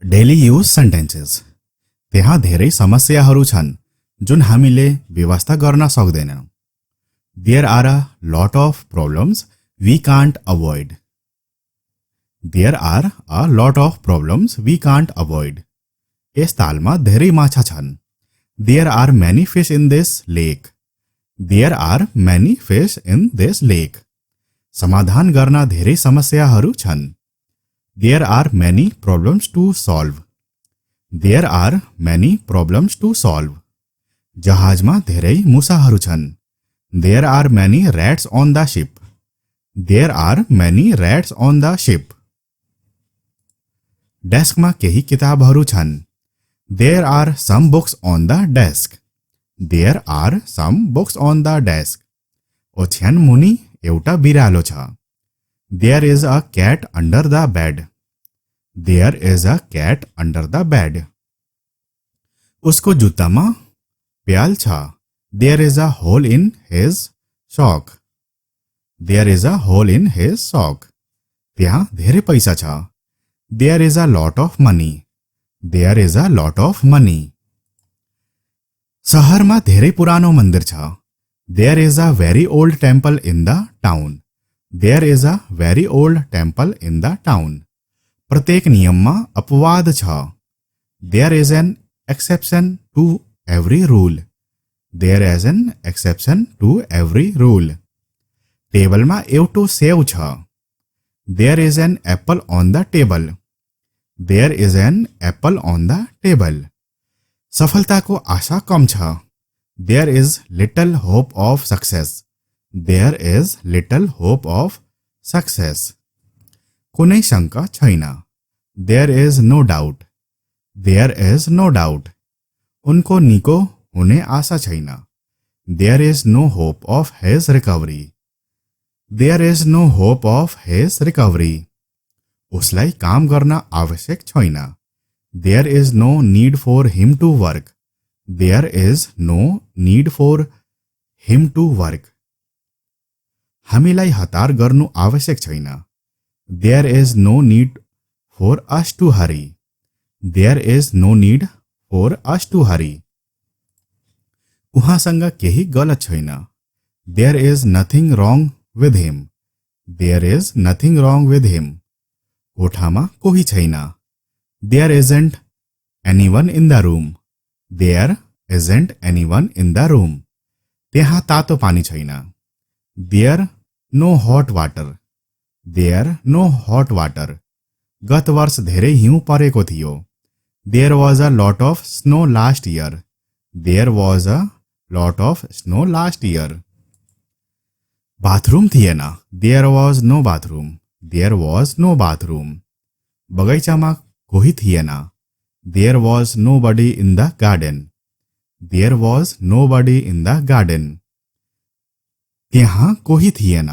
Daily use sentences. त्यहाँ धेरै समस्याहरू छन् जुन हामीले व्यवस्था गर्न सक्दैनौँ। There are a lot of problems we can't avoid. There are a lot of problems we can't avoid. यस तालमा धेरै माछा छन्। There are many fish in this lake. There are many fish in this lake. समाधान गर्न धेरै समस्याहरू छन्। There are many problems to solve. There are many problems to solve. जहाजमा धेरै मुसाहरू छन्। There are many rats on the ship. There are many rats on the ship. डेस्कमा केही किताबहरू छन्। There are some books on the desk. There are some books on the desk. ओछ्यान मुनि एउटा बिरालो छ। There is a cat under the bed. There is a cat under the bed. उसको जुत्तामा प्याल छ। There is a hole in his sock. There is a hole in his sock. त्यहाँ धेरै पैसा छ। There is a lot of money. There is a lot of money. शहरमा धेरै पुरानो मन्दिर छ। There is a very old temple in the town. There is a very old temple in the town. प्रत्येक नियममा अपवाद छ। There is an exception to every rule. There is an exception to every rule. टेबलमा एउटो सेव छ। There is an apple on the table. There is an apple on the table. सफलताको आशा कम छ। There is little hope of success. There is little hope of success. कुनै शंका छैन। There is no doubt. There is no doubt. उनको निको हुने आशा छैन। There is no hope of his recovery. There is no hope of his recovery. उसलाई काम गर्न आवश्यक छैन। There is no need for him to work. There is no need for him to work. हामीलाई हतार गर्नु आवश्यक छैन। There is no need for us to hurry. There is no need for us to hurry. उहाँसँग केही गलत छैन। There is nothing wrong with him. There is nothing wrong with him. कोठामा कोही छैन। There isn't anyone in the room. There isn't anyone in the room. त्यहाँ तातो पानी छैन। There no hot water. There no hot water. गत वर्ष धेरै हिउँ परेको थियो। There was a lot of snow last year. There was a lot of snow last year. Bathroom थिएन। There was no bathroom. There was no bathroom. बगैँचामा कोही थिएन। There was nobody in the garden. There was nobody in the garden. त्यहाँ कोही थिएन।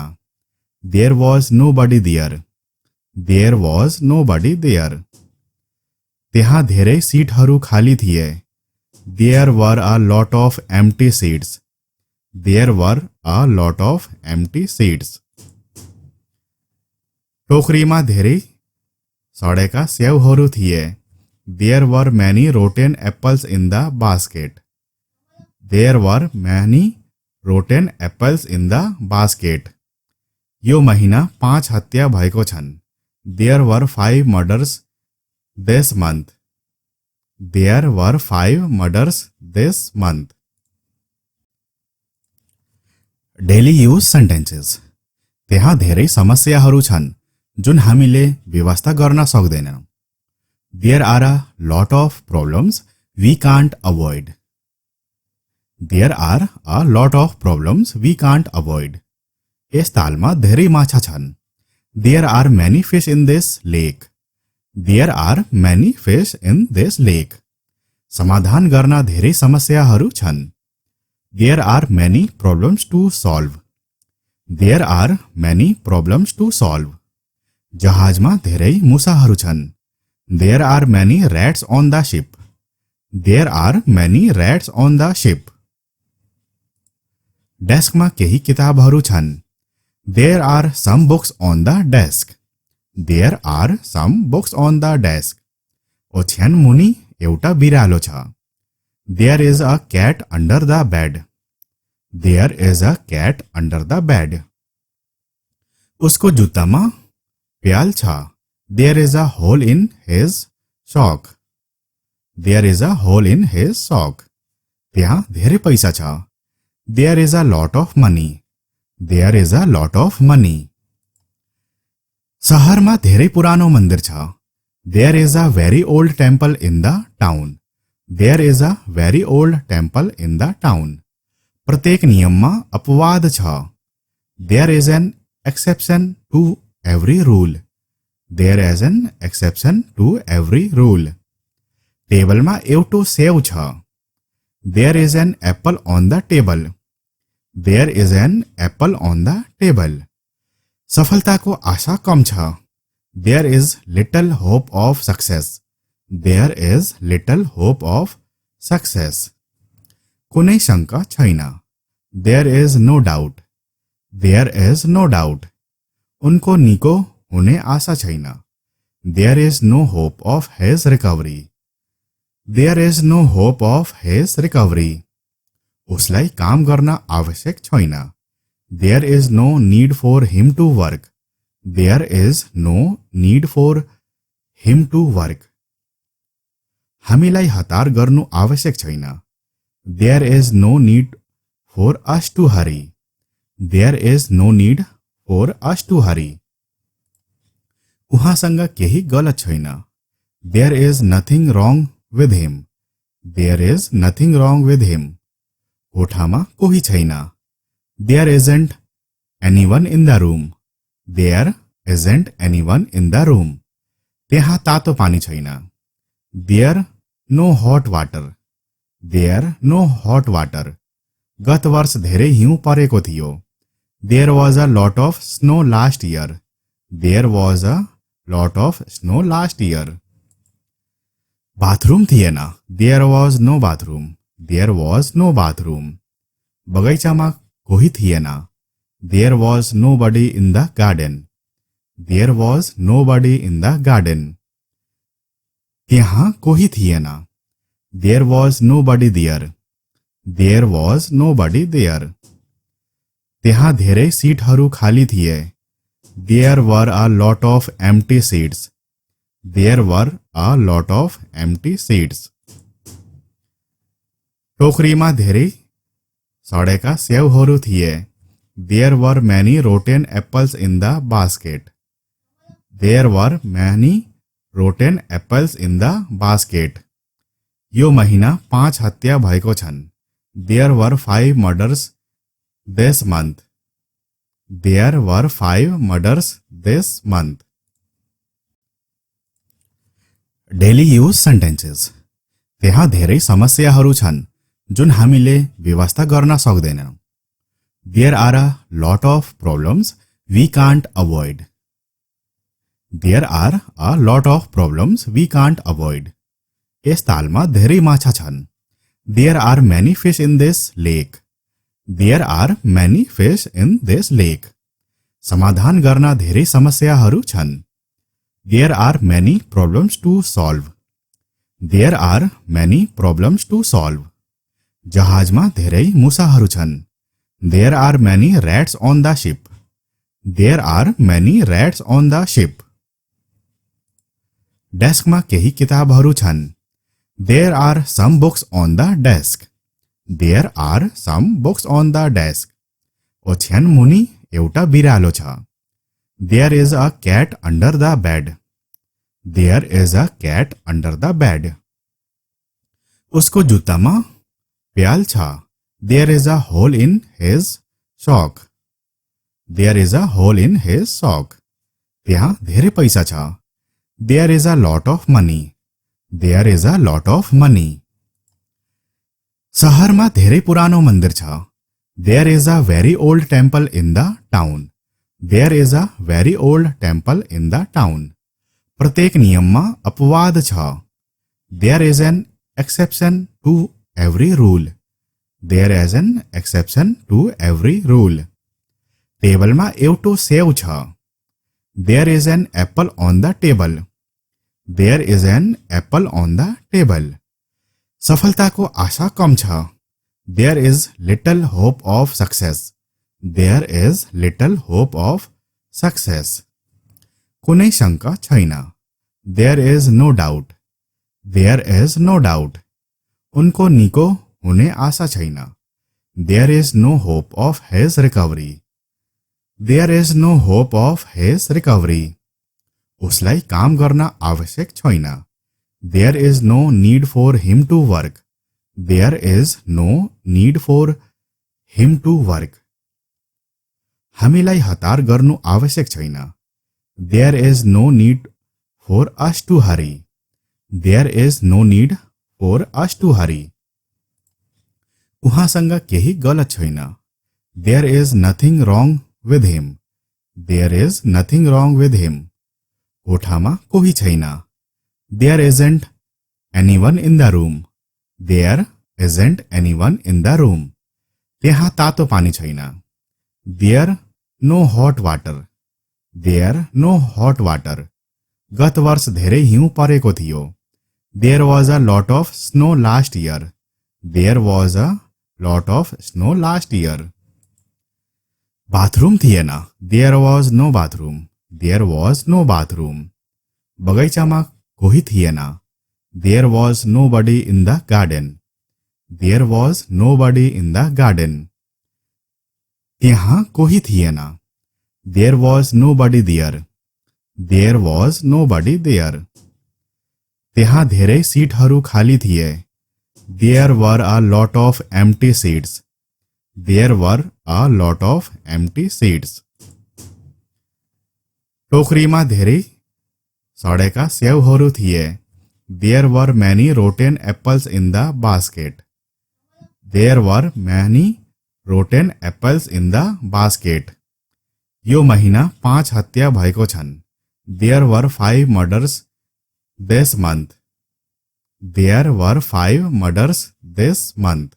There was nobody there. There was nobody there. त्यहाँ धेरै सीटहरू खाली थिए। There were a lot of empty seats. There were a lot of empty seats. टोकरीमा धेरै सडेका स्याउहरू थिए। There were many rotten apples in the basket. There were many rotten apples in the basket. यो महिना 5 हत्या भएको छन्। There were 5 murders this month. There were 5 murders this month. Daily use sentences. त्यहाँ धेरै समस्याहरू छन् जुन हामीले व्यवस्था गर्न सक्दैनौँ। There are a lot of problems we can't avoid. There are a lot of problems we can't avoid. यस तालमा धेरै माछा छन्। There are many fish in this lake. There are many fish in this lake. समाधान गर्न धेरै समस्याहरू छन्। There are many problems to solve. There are many problems to solve. जहाजमा धेरै मुसाहरू छन्। There are many rats on the ship. There are many rats on the ship. डेस्कमा केही किताबहरू छन्। There are some books on the desk. There are some books on the desk. ओछ्यान मुनि एउटा बिरालो छ. There is a cat under the bed. There is a cat under the bed. उसको जुत्तामा प्याल छ. There is a hole in his sock. There is a hole in his sock. त्यहाँ धेरै पैसा छ. There is a lot of money. There is a lot of money. शहरमा धेरै पुरानो मन्दिर छ. There is a very old temple in the town. There is a very old temple in the town. प्रत्येक नियममा अपवाद छ. There is an exception to every rule. There is an exception to every rule. टेबलमा एउटो सेव छ. There is an apple on the table. There is an apple on the table. सफलताको आशा कम छ. There is little hope of success. There is little hope of success. कुनै शंका छैन. There is no doubt. There is no doubt. उनको निको हुने आशा छैन. There is no hope of his recovery. There is no hope of his recovery. उसलाई काम गर्न आवश्यक छैन. There is no need for him to work. There is no need for him to work. हामीलाई हतार गर्नु आवश्यक छैन. There is no need for us to hurry. There is no need for us to hurry. उहाँसँग केही गलत छैन. There is nothing wrong with him. There is nothing wrong with him. कोठामा कोही छैन. There isn't anyone in the room. There isn't anyone in the room. त्यहाँ तातो पानी छैन. There no hot water. There no hot water. गत वर्ष धेरै हिउँ परेको थियो. There was a lot of snow last year. There was a lot of snow last year. Bathroom थिएन. There was no bathroom. There was no bathroom. बगैँचामा कोही थिएन. There was nobody in the garden. There was nobody in the garden. त्यहाँ कोही थिएन. There was nobody there. There was nobody there. त्यहाँ धेरै सीटहरू खाली थिए. There were a lot of empty seats. There were a lot of empty seats. टोकरीमा धेरै सडेका स्याउहरू थिए. There were many rotten apples in the basket. There were many rotten apples in the basket. यो महिना 5 हत्या भएको छन्. There were 5 murders this month. There were 5 murders this month. Daily use sentences. त्यहाँ धेरै समस्याहरू छन् जुन हामीले व्यवस्था गर्न सक्दैनौं. There are a lot of problems we can't avoid. There are a lot of problems we can't avoid. यस तालमा धेरै माछा छन्. There are many fish in this lake. There are many fish in this lake. समाधान गर्न धेरै समस्याहरू छन्. There are many problems to solve. There are many problems to solve. जहाजमा धेरै मुसाहरू छन्. There are many rats on the ship. There are many rats on the ship. डेस्कमा केही किताबहरू छन्. There are some books on the desk. There are some books on the desk. ओछ्यान मुनि एउटा बिरालो छ. There is a cat under the bed. There is a cat under the bed. उसको जुत्तामा प्याल छ. There is a hole in his sock. There is a hole in his sock. त्यहाँ धेरै पैसा छ. There is a lot of money. There is a lot of money. शहरमा धेरै पुरानो मन्दिर छ. There is a very old temple in the town. There is a very old temple in the town. प्रत्येक नियममा अपवाद छ. There is an exception to every rule. There is an exception to every rule. टेबलमा एउटो सेव छ. There is an apple on the table. There is an apple on the table. सफलताको आशा कम छ। There is little hope of success. There is little hope of success. कुनै शंका छैन। There is no doubt. There is no doubt. उनको निको हुने आशा छैन। There is no hope of his recovery. There is no hope of his recovery. उसलाई काम गर्न आवश्यक छैन। There is no need for him to work. There is no need for him to work. हामीलाई हतार गर्नु आवश्यक छैन। There is no need for us to hurry. There is no need for us to hurry. उहाँसँग केही गलत छैन। There is nothing wrong with him. There is nothing wrong with him. कोठामा कोही छैन। There isn't anyone in the room. There isn't anyone in the room. त्यहाँ तातो पानी छैन। There no hot water. There no hot water. गत वर्ष धेरै हिउँ परेको थियो। There was a lot of snow last year. There was a lot of snow last year. Bathroom थिएन। There was no bathroom. There was no bathroom. बगैँचामा कोही थिएन। There was nobody in the garden. There was nobody in the garden. त्यहाँ कोही थिएन। There was nobody there. There was nobody there. त्यहाँ धेरै सिटहरू खाली थिए। There were a lot of empty seats. There were a lot of empty seats. टोकरीमा धेरै सडेका स्याउहरू थिए। There were many rotten apples in the basket. There were many rotten apples in the basket. यो महिना 5 हत्या भएको छन्। There were 5 murders this month. There were 5 murders this month.